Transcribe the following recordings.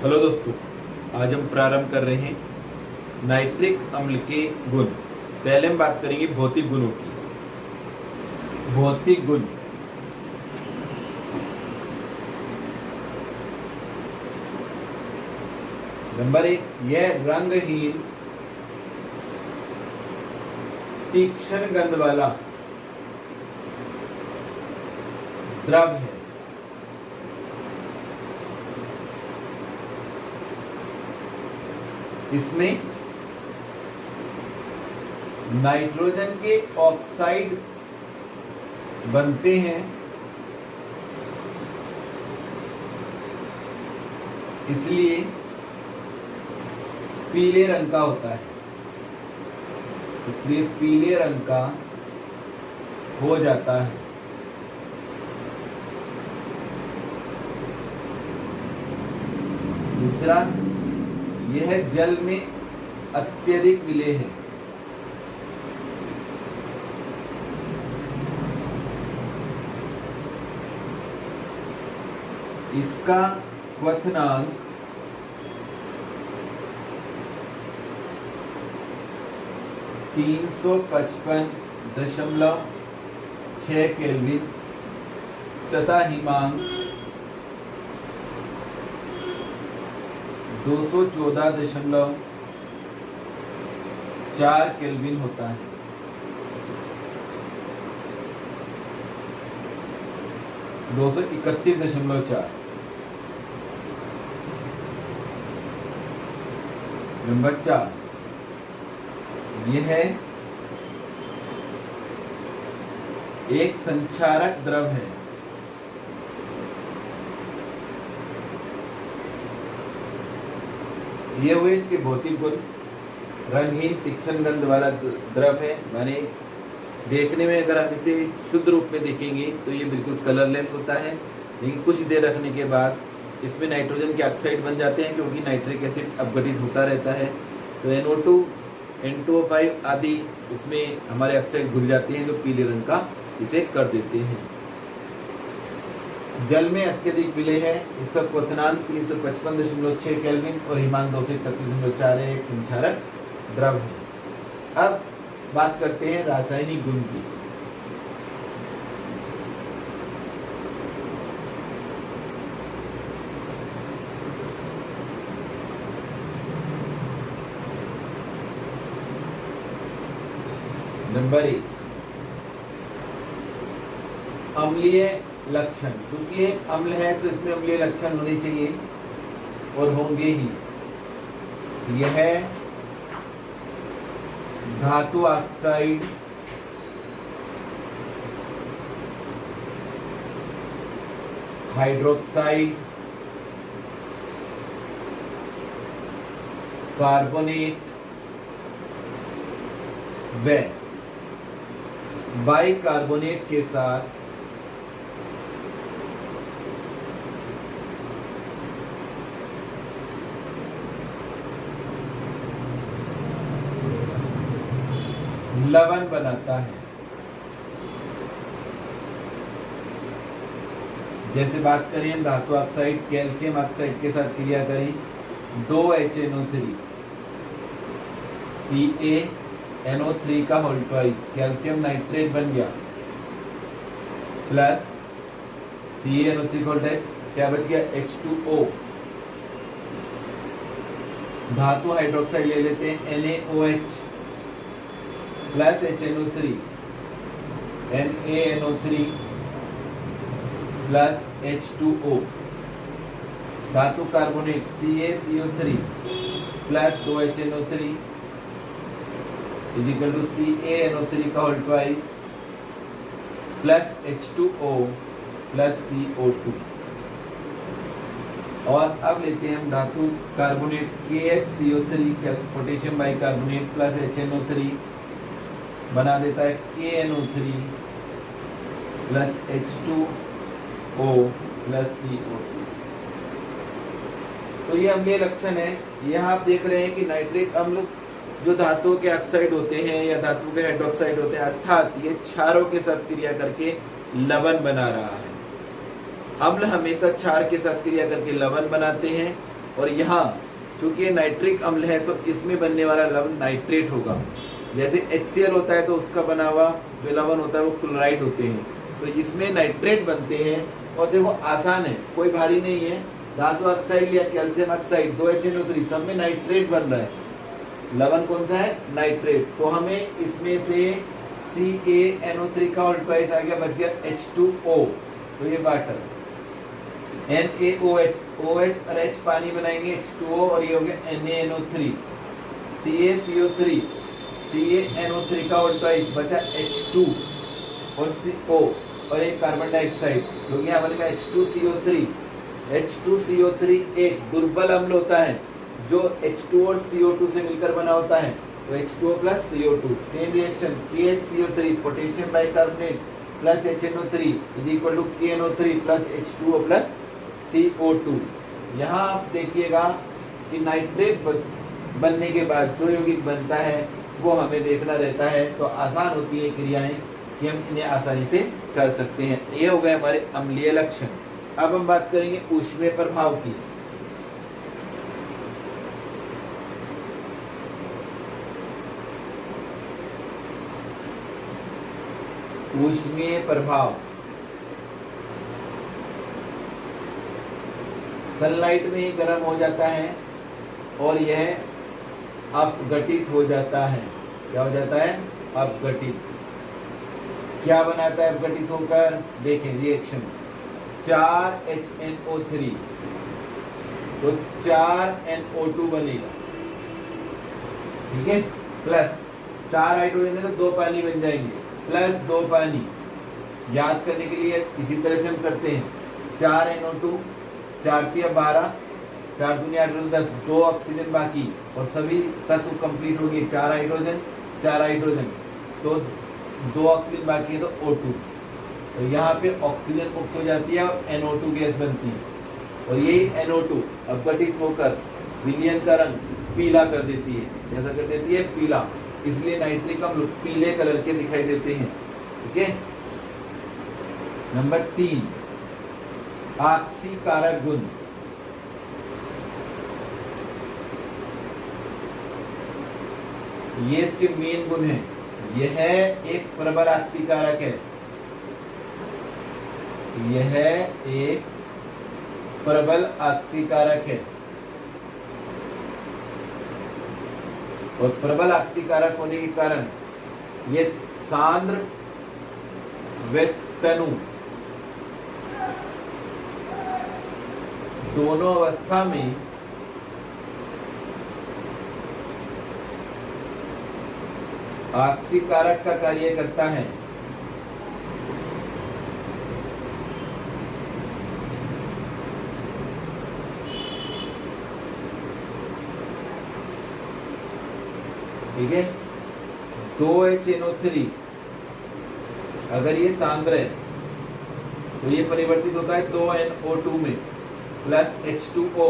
Hello दोस्तों, आज हम प्रारंभ कर रहे हैं नाइट्रिक अम्ल के गुण। पहले हम बात करेंगे भौतिक गुणों की। भौतिक गुण नंबर 1, यह रंगहीन तीक्ष्ण गंध वाला द्रव है। इसमें नाइट्रोजन के ऑक्साइड बनते हैं, इसलिए पीले रंग का होता है। इसलिए पीले रंग का हो जाता है। दूसरा, यह जल में अत्यधिक विलेय है। इसका क्वथनांक 355.6 केल्विन तथा हिमांक 214.4 केल्विन होता है। दो सौ 31.4। नंबर 4, यह एक संक्षारक द्रव है। ये हुए इसके भौतिक गुण। रंगहीन तीक्ष्ण गंध वाला द्रव है, माने देखने में अगर हम इसे शुद्ध रूप में देखेंगे तो ये बिल्कुल कलरलेस होता है, लेकिन कुछ देर रखने के बाद इसमें नाइट्रोजन के ऑक्साइड बन जाते हैं, क्योंकि नाइट्रिक एसिड अपघटित होता रहता है। तो NO2, N2O5 आदि इसमें हमारे ऑक्साइड घुल जाते हैं, जो पीले रंग का इसे कर देते हैं। जल में अत्यधिक विलेय है। इसका क्वथनांक 355.6 केल्विन और हिमांक 231.4 है। एक संक्षारक द्रव है। अब बात करते हैं रासायनिक गुण की। नंबर 1, अम्लीय लक्षण। क्योंकि एक अम्ल है तो इसमें अम्लीय लक्षण होने चाहिए और होंगे ही। यह धातु ऑक्साइड, हाइड्रोक्साइड, कार्बोनेट व बाइकार्बोनेट के साथ लवण बनाता है। जैसे बात करें हम धातु ऑक्साइड कैल्शियम ऑक्साइड के साथ क्रिया करें, 2HNO3 CaNO3 का होल ट्वाइस कैल्शियम नाइट्रेट बन गया, प्लस CaNO3 का होल ट्वाइस, क्या बच गया? H2O। धातु हाइड्रोक्साइड ले लेते हैं, NaOH plus HNO3 NaNO3 plus H2O। धातु carbonate CaCO3 plus 2HNO3 is equal to CaNO3 का whole twice plus H2O plus CO2। और अब लेते हैं हम धातु carbonate KHCO3 potassium bicarbonate plus HNO3 बना देता है KNO3 plus H2O plus CO2। तो ये अम्लीय लक्षण है। यहाँ आप देख रहे हैं कि नाइट्रिक अम्ल जो धातुओं के ऑक्साइड होते हैं या धातु के हाइड्रोक्साइड होते हैं, अर्थात ये क्षारों के साथ क्रिया करके लवण बना रहा है। अम्ल हमेशा क्षार के साथ क्रिया करके लवण बनाते हैं, और यहाँ चूंकि ये नाइट्रिक अम्ल है तो इसमें बनने वाला लवण नाइट्रेट होगा। जैसे HCl होता है तो उसका बना हुआ जो लवण होता है वो क्लोराइड होते हैं, तो इसमें नाइट्रेट बनते हैं। और देखो आसान है, कोई भारी नहीं है। धातु ऑक्साइड या कैल्शियम ऑक्साइड 2HNO3 सब में नाइट्रेट बन रहा है। लवण कौन सा है? नाइट्रेट। तो हमें इसमें से CaNO3 का उल्टा आ गया, बच गया H2O, तो ये वाटर। NaOH, OH और H पानी बनाएंगे, H2O, और ये हो गया NaNO3, CaCO3, CaNO3 का उल्टा बचा H2 और CO और एक कार्बन डाइऑक्साइड, जो कि यहाँ बनेगा H2CO3। H2CO3 एक दुर्बल अम्ल होता है जो H2 और CO2 से मिलकर बना होता है, तो H2O plus CO2। Same reaction KHCO3 potassium bicarbonate plus HNO3 is equal to KNO3 plus H2O plus CO2। यहाँ आप देखिएगा कि नाइट्रेट बनने के बाद जो यौगिक बनता है वो हमें देखना रहता है, तो आसान होती है क्रियाएं कि हम इन्हें आसानी से कर सकते हैं। ये हो गए हमारे अम्लीय लक्षण। अब हम बात करेंगे ऊष्मीय प्रभाव की। ऊष्मीय प्रभाव, सनलाइट में ही गर्म हो जाता है और यह अपघटित हो जाता है। क्या हो जाता है? अपघटित। क्या बनाता है अपघटित होकर? देखें रिएक्शन, 4HNO3 तो 4NO2 बनेगा, ठीक है, प्लस 4 हाइड्रोजन है तो 2 पानी बन जाएंगे, प्लस 2 पानी। याद करने के लिए इसी तरह से हम करते हैं, 4NO2, 4 × 12, 4 × 8 = 10, 2 ऑक्सीजन बाकी और सभी तत्व कंप्लीट हो गए। 4 हाइड्रोजन 4 हाइड्रोजन, तो 2 ऑक्सीजन बाकी है तो O2, तो यहाँ पे ऑक्सीजन मुक्त हो जाती है और NO2 गैस बनती है, और यही NO2 अपघटित होकर विलयन का रंग पीला कर देती है। कैसा कर देती है? पीला। इसलिए नाइट्रिक अम्ल पीले कलर के दिखाई देते हैं, ठीक है। नंबर 3, ऑक्सीकारक गुण। ये इसके मेन गुण है। यह एक प्रबल ऑक्सीकारक है, यह एक प्रबल ऑक्सीकारक है, और प्रबल ऑक्सीकारक होने के कारण ये सांद्र व तनु दोनों अवस्था में ऑक्सीकारक का कार्य करता है। ठीक है, 2HNO3 अगर ये सांद्र है तो ये परिवर्तित होता है 2NO2 में, प्लस H2O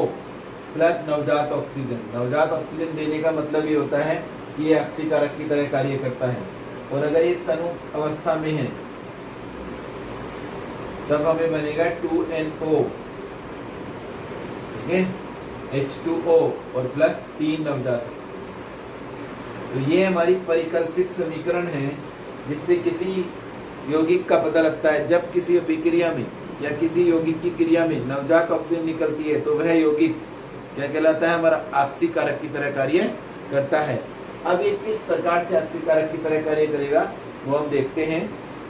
प्लस नवजात ऑक्सीजन। नवजात ऑक्सीजन देने का मतलब ये होता है कि ये ऑक्सीकारक की तरह कार्य करता है। और अगर ये तनु अवस्था में है तब हमें बनेगा 2NO, ठीक है, H2O और प्लस 3 नवजात। तो ये हमारी परिकल्पित समीकरण है जिससे किसी यौगिक का पता लगता है। जब किसी अभिक्रिया में या किसी यौगिक की क्रिया में नवजात ऑक्सीजन निकलती है तो वह यौगिक क्या कहलाता है? हमारा ऑक्सीकारक की तरह कार्य करता है। अब ये किस प्रकार से ऑक्सीकारक की तरह कार्य करेगा वो हम देखते हैं।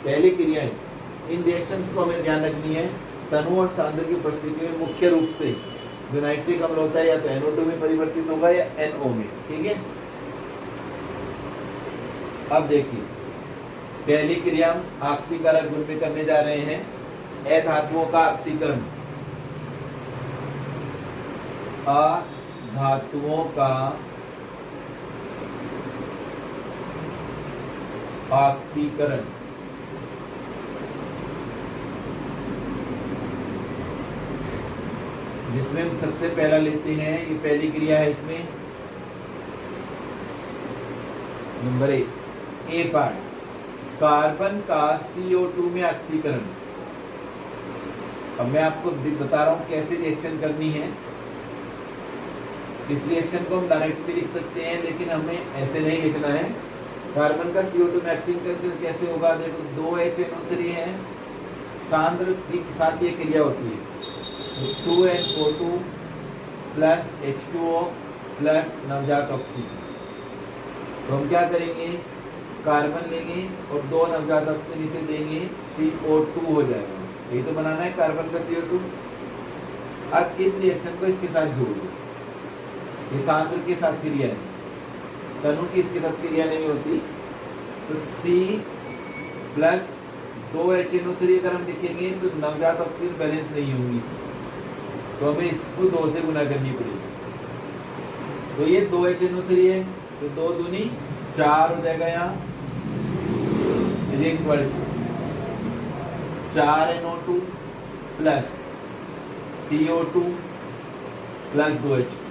पहली क्रियाएं, इन रिएक्शंस को हमें ध्यान रखनी है। तनु और सांद्र की उपस्थिति में मुख्य रूप से जो नाइट्रिक अम्ल होता है या तो NO2 में परिवर्तित होगा या NO में, ठीक है। अब देखिए, पहली क्रिया हम ऑक्सीकारक गुण में करने जा रहे हैं, अधातुओं का ऑक्सीकरण। अधातुओं का ऑक्सीकरण। जिसमें हम सबसे पहला लेते हैं, ये पहली क्रिया है, इसमें नंबर 1 ए पार्ट, कार्बन का CO2 में ऑक्सीकरण। अब मैं आपको बता रहा हूं कैसे रिएक्शन करनी है। इस रिएक्शन को हम डायरेक्ट भी लिख सकते हैं, लेकिन हमें ऐसे नहीं लिखना है। कार्बन का CO2 मैक्सिमम कैसे होगा, देखो 2HNO3 है, सांद्र के साथ ये क्रिया होती है, तो 2NO2 प्लस H2O प्लस नवजात ऑक्सीजन। तो हम क्या करेंगे, कार्बन लेंगे और 2 नवजात ऑक्सीजन इसे देंगे, CO2 हो जाएगा। यही तो बनाना है कार्बन का CO2। अब इस रिएक्शन को इसके साथ जोड़ दो, ये सांद्र के साथ क्रिया है, तनु की इसके साथ क्रिया नहीं होती। तो C प्लस 2HNO3 अगर हम लिखेंगे तो नवजात ऑक्सीजन बैलेंस नहीं होंगी, तो हमें इसको 2 से गुना करनी पड़ेगी। तो ये 2HNO3 है, तो 2 दूनी 4 हो जाएगा, यहाँ equal 4NO2 plus CO2 plus 2H2।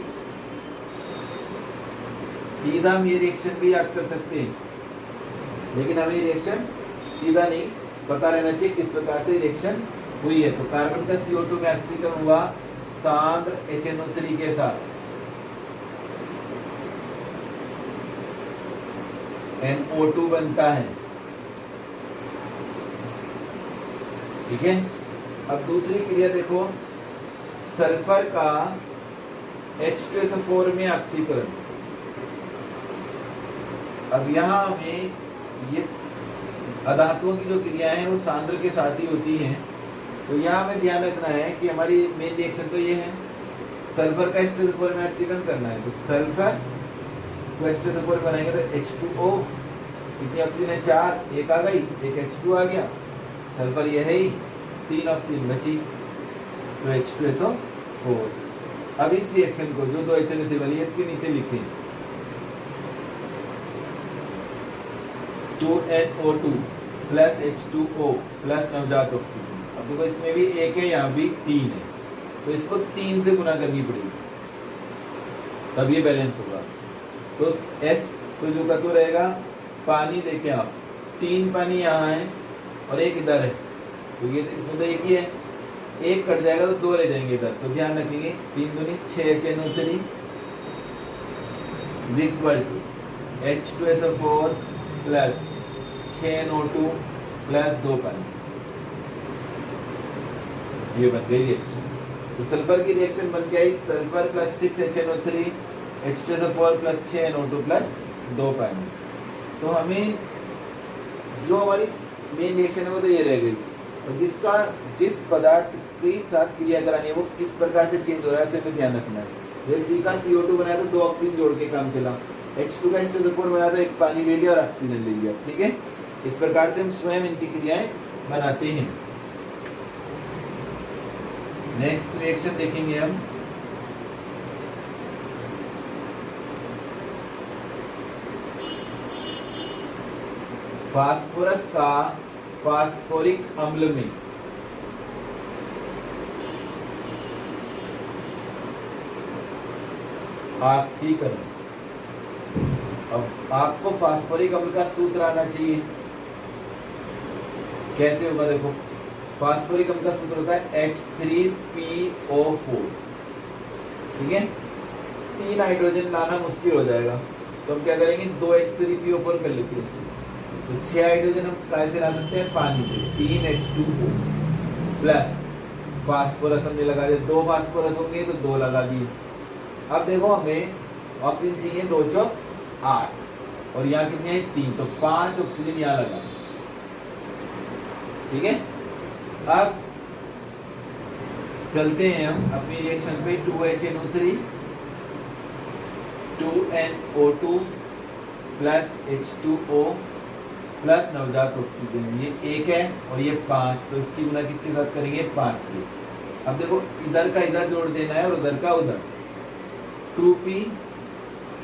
सीधा हम ये रिएक्शन भी याद कर सकते हैं, लेकिन हमें रिएक्शन सीधा नहीं पता रहना चाहिए किस प्रकार से रिएक्शन हुई है। तो कार्बन का CO2 में ऑक्सीकरण हुआ सांद्र HNO3 के साथ, NO2 बनता है, ठीक है। अब दूसरी क्रिया देखो, सल्फर का H2SO4 में ऑक्सीकरण। अब यहाँ हमें ये अधातुओं की जो क्रियाएं हैं वो सांद्र के साथ ही होती हैं, तो यहाँ हमें ध्यान रखना है कि हमारी मेन रिएक्शन तो ये है, सल्फर का H2SO4 में ऑक्सीकरण करना है। तो सल्फर को H2SO4 बनाएंगे तो H2O, कितनी ऑक्सीजन है, 4, एक आ गई, एक H2 आ गया, सल्फर ये है ही, 3 ऑक्सीजन बची, तो H2SO4। अब इस रिएक्शन को जो 2HNO3 वाली है इसके नीचे लिखें, 2NO2 प्लस H2O प्लस नवजात ऑक्सीजन। अब देखो इसमें भी 1 है, यहाँ भी 3 है, तो इसको 3 से गुना करनी पड़ेगी, तब ये बैलेंस होगा। तो S तो जो का तो रहेगा, पानी देखें आप, 3 पानी यहाँ है और 1 इधर है, तो ये इसमें तो 1 ही है, 1 कट जाएगा तो 2 रह जाएंगे इधर, तो ध्यान रखेंगे 3 दूनी 6HNO3 is equal to H2SO4 plus 6NO2 plus 2 पानी, ये बन गई रिएक्शन। तो सल्फर की रिएक्शन बन गई, sulphur plus 6HNO3 H2SO4 plus 6NO2 plus 2 पानी। तो हमें जो हमारी मेन रिएक्शन है वो तो ये रह गई, और जिस पदार्थ के साथ क्रिया करानी है वो किस प्रकार से चेंज हो रहा है उसे ध्यान रखना है। जैसे C का CO2 बनाया तो 2 ऑक्सीजन जोड़ के काम चला, H2 का H2SO4 बनाया तो 1 पानी ले लिया और ऑक्सीजन ले लिया, ठीक है। इस प्रकार से हम स्वयं इनकी क्रियाएं बनाते हैं। नेक्स्ट रिएक्शन देखेंगे हम, फास्फोरस का फास्फोरिक अम्ल में ऑक्सीकरण। अब आपको फास्फोरिक अम्ल का सूत्र आना चाहिए, कैसे होगा, देखो फास्फोरिक अम्ल का सूत्र होता है H3PO4, ठीक है। 3 हाइड्रोजन लाना मुश्किल हो जाएगा, तो हम क्या करेंगे, 2 H3PO4 कर लेते हैं, तो 6 हाइड्रोजन हम कैसे ला सकते हैं, पानी से, 3 H2O प्लस फास्फोरस हमने लगा दिया, 2 फास्फोरस होंगे तो 2 लगा दिए। अब देखो हमें ऑक्सीजन चाहिए 2 चौक 8 और यहाँ कितने हैं 3, तो 5 ऑक्सीजन यहाँ लगा, ठीक है। अब चलते हैं हम अपनी रिएक्शन पे, 2HNO3 2NO2 plus H2O plus नवजात ऑक्सीजन, ये 1 है और ये 5, तो इसकी गुना किसके साथ करेंगे, 5 के। अब देखो इधर का इधर जोड़ देना है और उधर का उधर, 2P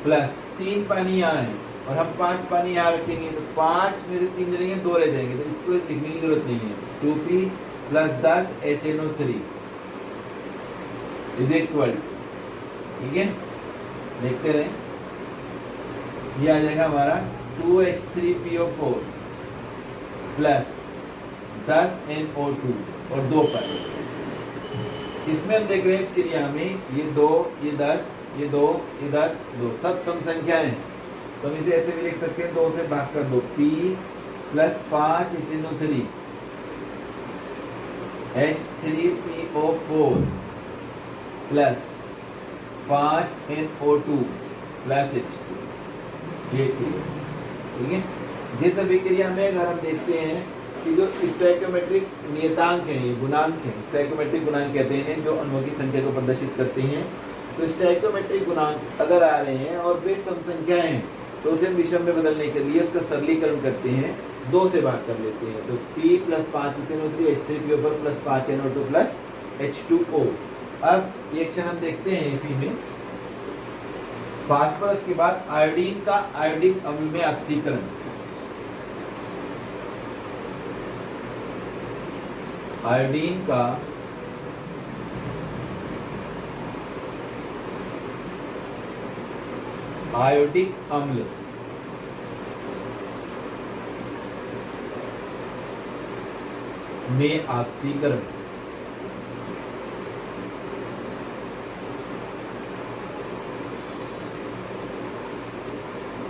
प्लस 3 पानी यहाँ है और हम 5 पानी यहाँ रखेंगे, तो 5 में से 3 जलेंगे, 2 रह जाएंगे, तो इसको लिखने की जरूरत नहीं है। 2P plus 10 HNO3 is equal, ठीक है, देखते रहे, ये आ जाएगा हमारा 2H3PO4 प्लस 10 NO2 और 2 पानी। इसमें हम देख रहे हैं इस क्रिया में ये 2, ये 10, ये 2, ये 10, 2 सब सम संख्याएं हैं। तो हम इसे ऐसे भी लिख सकते हैं, 2 से भाग कर दो, P plus 5HNO3 H3PO4 plus 5NO2 plus H2, ये क्रिया। ठीक है, ये सभी क्रिया में अगर हम देखते हैं कि जो स्टोइकोमेट्रिक नियतांक है, ये गुणांक है, स्टोइकोमेट्रिक गुणांक कहते हैं जो अणुओं की संख्या को प्रदर्शित करते हैं। तो स्टोइकोमेट्रिक गुणांक अगर आ रहे हैं और वे सम संख्याएं हैं तो उसे विषम में बदलने के लिए उसका सरलीकरण करते हैं, 2 से भाग कर लेते हैं। तो P plus 5HNO3 H3PO4 plus 5NO2 plus H2O। अब रिएक्शन हम देखते हैं इसी में, फास्फोरस के बाद आयोडीन का आयोडिक अम्ल में ऑक्सीकरण। आयोडीन का आयोडिक अम्ल में ऑक्सीकरण।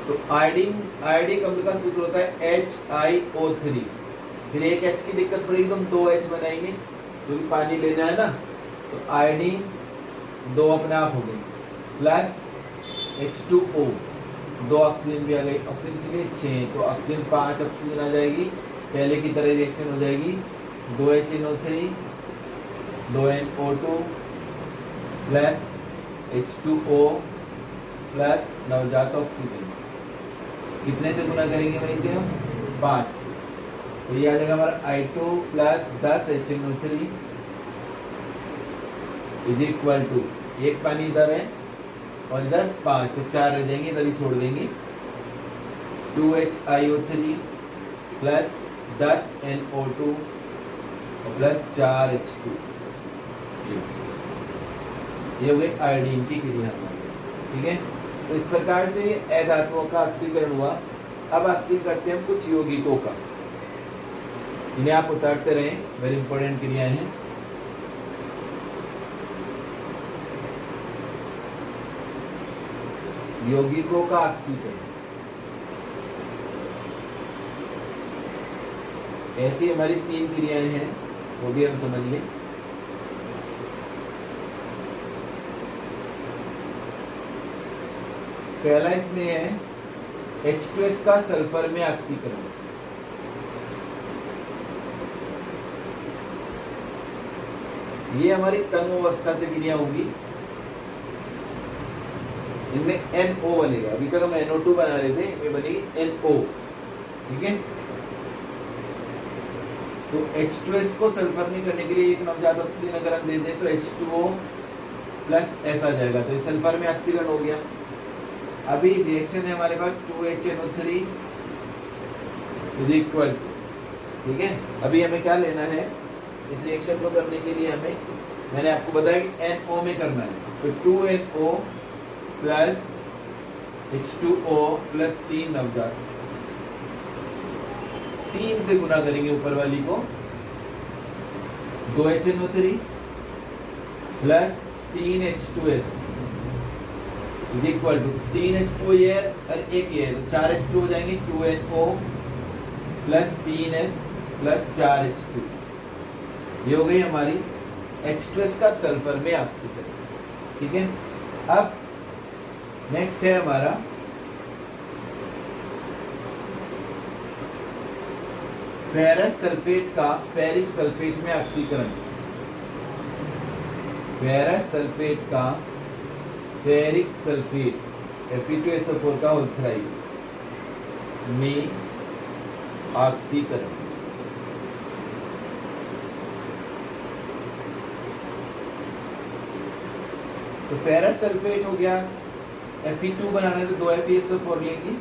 तो आयोडिक अम्ल का सूत्र होता है HiO3। फिर एक H की दिक्कत पड़ेगी तो हम 2H बनाएंगे, क्योंकि पानी लेना है ना। तो आयोडीन 2 अपने आप हो गई, प्लस H2O, 2 ऑक्सीजन भी आ गई, ऑक्सीजन चलिए 6, तो ऑक्सीजन 5 ऑक्सीजन आ जाएगी, पहले की तरह रिएक्शन हो जाएगी, 2HNO3 2NO2 plus H2O plus नवजात ऑक्सीजन। कितने से गुना करेंगे भाई इसे हम? 5 से। तो ये आ जाएगा हमारा I2 plus 10HNO3 is equal to, एक पानी इधर है और इधर 5, तो 4 रह जाएंगे, इधर ही छोड़ देंगे, 2HiO3 प्लस 10NO2 और प्लस 4H2। ये हो गई आयोडीन की क्रिया। ठीक है, तो इस प्रकार से ये अधातुओं का ऑक्सीकरण हुआ। अब ऑक्सीकरण करते हैं हम कुछ यौगिकों का, इन्हें आप उतारते रहें, वेरी इंपॉर्टेंट क्रियाएं हैं। यौगिकों का ऑक्सीकरण, ऐसी हमारी 3 क्रियाएं हैं, वो भी हम समझ लें। पहला इसमें है H2S का सल्फर में ऑक्सीकरण। ये हमारी तंग अवस्था से क्रिया होगी, इनमें NO बनेगा। अभी तक हम NO2 बना रहे थे, इनमें बनेगी NO। ठीक है, तो H2S को सल्फर में करने के लिए एक नवजात ऑक्सीजन अगर हम दे दें तो H2O प्लस S आ जाएगा, तो ये सल्फर में ऑक्सीकरण हो गया। अभी रिएक्शन है हमारे पास 2HNO3 इज इक्वल, ठीक है। अभी हमें क्या लेना है, इस रिएक्शन को करने के लिए हमें, मैंने आपको बताया कि NO में करना है, तो 2NO प्लस H2O प्लस 3 नवजात, 3 से गुना करेंगे ऊपर वाली को, 2HNO3 plus 3H2S is equal to 3H2 ये और एक ये, तो 4H2 हो जाएंगे, 2NO plus 3S plus 4H2। ये हो गई हमारी H2S का सल्फर में ऑक्सीकरण। ठीक है, अब नेक्स्ट है हमारा फेरस सल्फेट का फेरिक सल्फेट में ऑक्सीकरण। फेरस सल्फेट का फेरिक सल्फेट Fe2SO4 का होल थ्राइस में ऑक्सीकरण। तो फेरस सल्फेट हो गया, Fe2 बनाना है तो 2 FeSO4 लेंगे,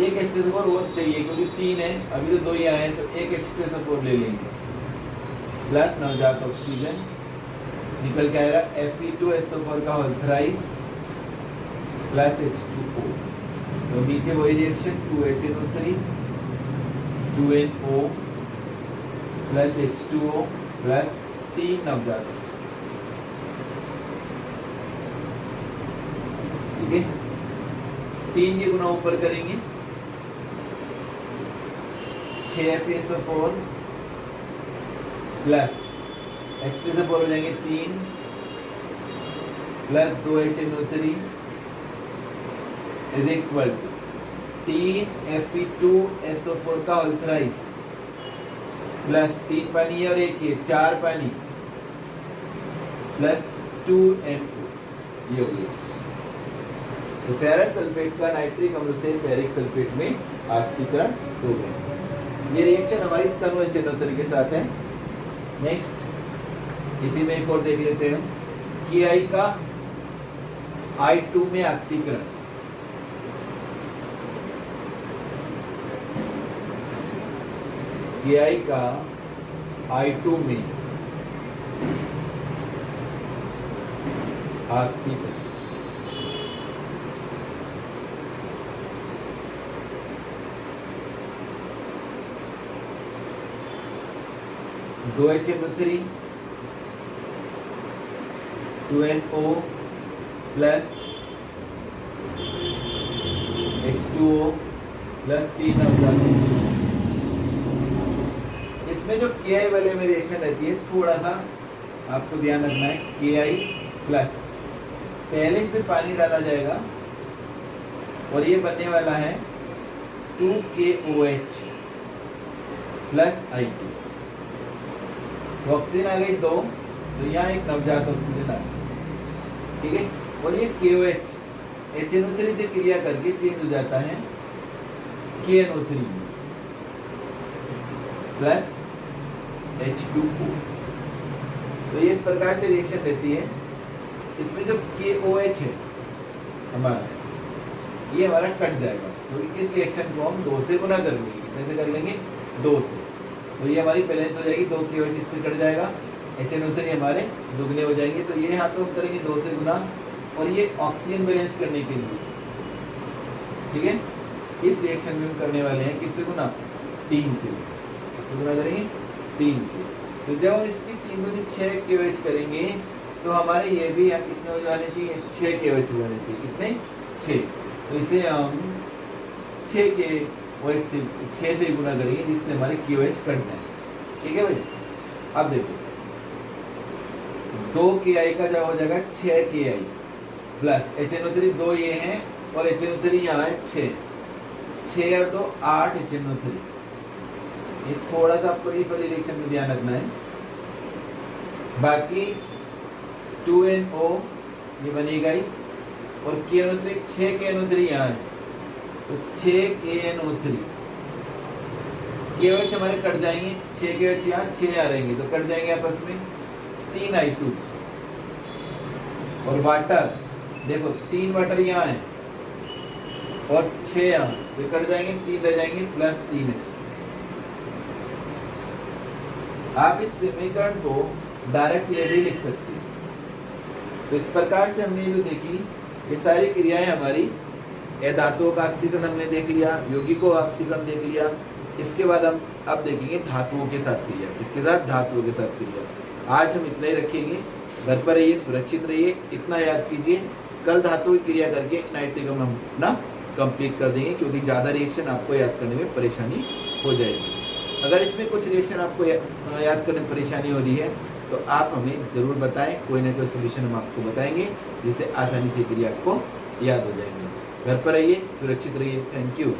एक H2SO4 और चाहिए क्योंकि 3 है, अभी तो 2 ही आए हैं, तो एक H2SO4 ले लेंगे, प्लस नवजात ऑक्सीजन निकल के आएगा Fe2SO4 का होल थ्राइस प्लस H2O। तो नीचे वही reaction 2HNO3 2NO plus H2O plus 3 नवजात। ठीक है। 3 के गुना ऊपर करेंगे, 6FeSO4 प्लस H2 से 4 हो जाएंगे 3 plus 2HNO3 is equal to 3Fe2SO4 का होल थ्राइस प्लस 3 पानी है और 1 ये 4 पानी प्लस 2NO, ये हो गया। तो फेरस सल्फेट का नाइट्रिक अम्ल से फेरिक सल्फेट में ऑक्सीकरण हो गया। ये रिएक्शन हमारी तनु HNO3 के साथ है। नेक्स्ट इसी में एक और देख लेते हैं, Ki का I2 में ऑक्सीकरण। Ki का I2 में ऑक्सीकरण। दो HNO3 2NO plus H2O plus 3 अवजात। इसमें जो Ki वाले में रिएक्शन रहती है, थोड़ा सा आपको ध्यान रखना है। Ki प्लस पहले इसमें पानी डाला जाएगा और ये बनने वाला है 2KOH प्लस I2। तो ऑक्सीजन आ गई 2, तो यहाँ एक नवजात ऑक्सीजन आ गई, ठीक है। और ये KOH HNO3 से क्रिया करके चेंज हो जाता है KNO3 प्लस H2O। तो ये इस प्रकार से रिएक्शन रहती है। इसमें जो KOH है हमारा, ये हमारा कट जाएगा, क्योंकि तो इस रिएक्शन को हम 2 से गुना करेंगे। कितने से कर लेंगे? 2 से। तो ये हमारी बैलेंस हो जाएगी, 2 KOH इससे कट जाएगा, HNO3 हमारे दुगने हो जाएंगे। तो ये यहाँ तो हम करेंगे 2 से गुना, और ये ऑक्सीजन बैलेंस करने के लिए, ठीक है। इस रिएक्शन में हम करने वाले हैं किससे गुना? 3 से। किससे गुना करेंगे? 3 से। तो जब हम इसकी 3 दूनी 6 KOH करेंगे, तो हमारे ये भी कितने हो जाने चाहिए? 6 KOH हो जाने चाहिए। कितने? 6। तो इसे हम 6 से गुना करेंगे, जिससे हमारे KOH कट जाए, ठीक है भाई। अब देखो 2 Ki का जब हो जाएगा 6 Ki प्लस HNO3 2 ये हैं और HNO3 यहाँ है 6 और 2 8 HNO3। ये थोड़ा सा आपको इस वाली रिएक्शन में ध्यान रखना है। बाकी 2NO ये बनेगा ही, और KNO3 6 KNO3 यहाँ है, तो 6 KNO3। KOH हमारे कट जाएंगे, 6 KOH यहाँ 6 आ रहेंगे, तो कट जाएंगे आपस में 3 I2। और वाटर देखो 3 वाटर यहाँ है और 6 यहाँ, तो कट जाएंगे, 3 रह जाएंगे प्लस 3H। आप इस समीकरण को डायरेक्ट ये भी लिख सकते हैं। तो इस प्रकार से हमने जो देखी, ये सारी क्रियाएं हमारी, धातुओं का ऑक्सीकरण हमने देख लिया, यौगिकों का ऑक्सीकरण देख लिया। इसके बाद हम अब देखेंगे धातुओं के साथ क्रिया। इसके साथ धातुओं के साथ क्रिया। आज हम इतना ही रखेंगे। घर पर रहिए, सुरक्षित रहिए, इतना याद कीजिए। कल धातु की क्रिया करके नाइट्रिक हम अपना कंप्लीट कर देंगे, क्योंकि ज़्यादा रिएक्शन आपको याद करने में परेशानी हो जाएगी। अगर इसमें कुछ रिएक्शन आपको याद करने में परेशानी हो रही है, तो आप हमें ज़रूर बताएं। कोई ना कोई सोल्यूशन हम आपको बताएंगे, जिससे आसानी से क्रिया आपको याद हो जाएंगे। घर पर रहिए, सुरक्षित रहिए। Thank you.